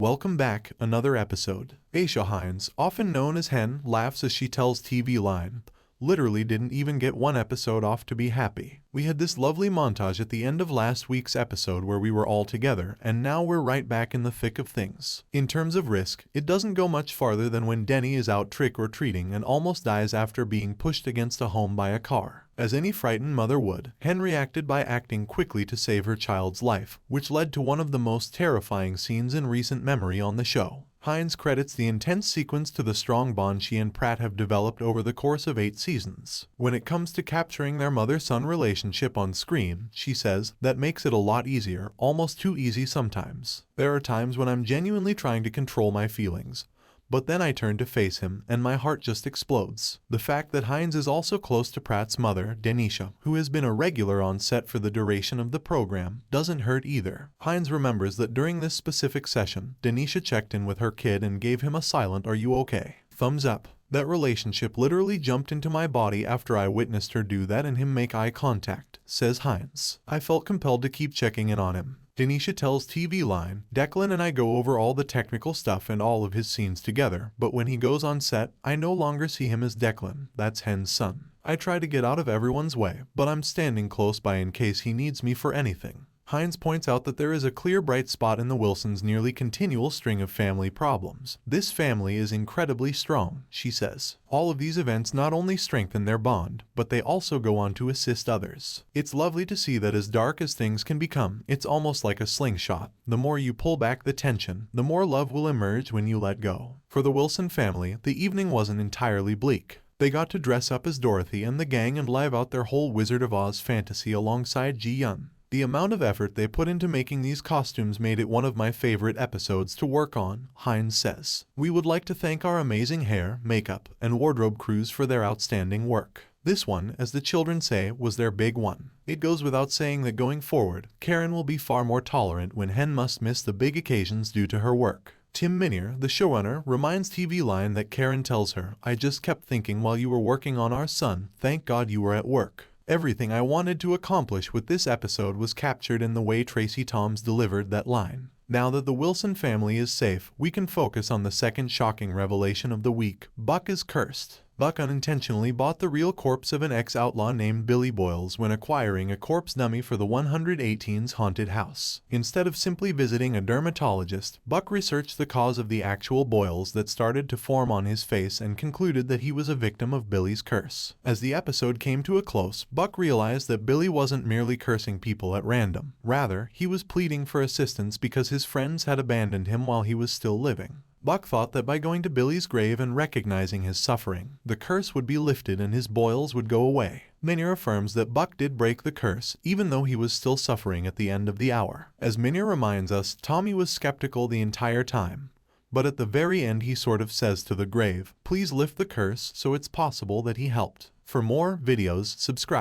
Welcome back, another episode. Aisha Hinds, often known as Hen, laughs as she tells TV Line, literally didn't even get one episode off to be happy. We had this lovely montage at the end of last week's episode where we were all together, and now we're right back in the thick of things. In terms of risk, it doesn't go much farther than when Denny is out trick-or-treating and almost dies after being pushed against a home by a car. As any frightened mother would, Hen reacted by acting quickly to save her child's life, which led to one of the most terrifying scenes in recent memory on the show. Hinds credits the intense sequence to the strong bond she and Pratt have developed over the course of 8 seasons. When it comes to capturing their mother-son relationship on screen, she says, that makes it a lot easier, almost too easy sometimes. There are times when I'm genuinely trying to control my feelings, but then I turn to face him, and my heart just explodes. The fact that Hinds is also close to Pratt's mother, Denisha, who has been a regular on set for the duration of the program, doesn't hurt either. Hinds remembers that during this specific session, Denisha checked in with her kid and gave him a silent "Are you okay?" thumbs up. That relationship literally jumped into my body after I witnessed her do that and him make eye contact, says Hinds. I felt compelled to keep checking in on him. Denisha tells TV Line, Declan and I go over all the technical stuff and all of his scenes together, but when he goes on set, I no longer see him as Declan, that's Hen's son. I try to get out of everyone's way, but I'm standing close by in case he needs me for anything. Hinds points out that there is a clear bright spot in the Wilsons' nearly continual string of family problems. This family is incredibly strong, she says. All of these events not only strengthen their bond, but they also go on to assist others. It's lovely to see that as dark as things can become, it's almost like a slingshot. The more you pull back the tension, the more love will emerge when you let go. For the Wilson family, the evening wasn't entirely bleak. They got to dress up as Dorothy and the gang and live out their whole Wizard of Oz fantasy alongside Ji-Yun. The amount of effort they put into making these costumes made it one of my favorite episodes to work on, Hinds says. We would like to thank our amazing hair, makeup, and wardrobe crews for their outstanding work. This one, as the children say, was their big one. It goes without saying that going forward, Karen will be far more tolerant when Hen must miss the big occasions due to her work. Tim Minear, the showrunner, reminds TV Line that Karen tells her, I just kept thinking while you were working on our son, thank God you were at work. Everything I wanted to accomplish with this episode was captured in the way Tracy Toms delivered that line. Now that the Wilson family is safe, we can focus on the second shocking revelation of the week. Buck is cursed. Buck unintentionally bought the real corpse of an ex-outlaw named Billy Boyles when acquiring a corpse dummy for the 118's haunted house. Instead of simply visiting a dermatologist, Buck researched the cause of the actual boils that started to form on his face and concluded that he was a victim of Billy's curse. As the episode came to a close, Buck realized that Billy wasn't merely cursing people at random. Rather, he was pleading for assistance because his friends had abandoned him while he was still living. Buck thought that by going to Billy's grave and recognizing his suffering, the curse would be lifted and his boils would go away. Minear affirms that Buck did break the curse, even though he was still suffering at the end of the hour. As Minear reminds us, Tommy was skeptical the entire time. But at the very end he sort of says to the grave, please lift the curse, so it's possible that he helped. For more videos, subscribe.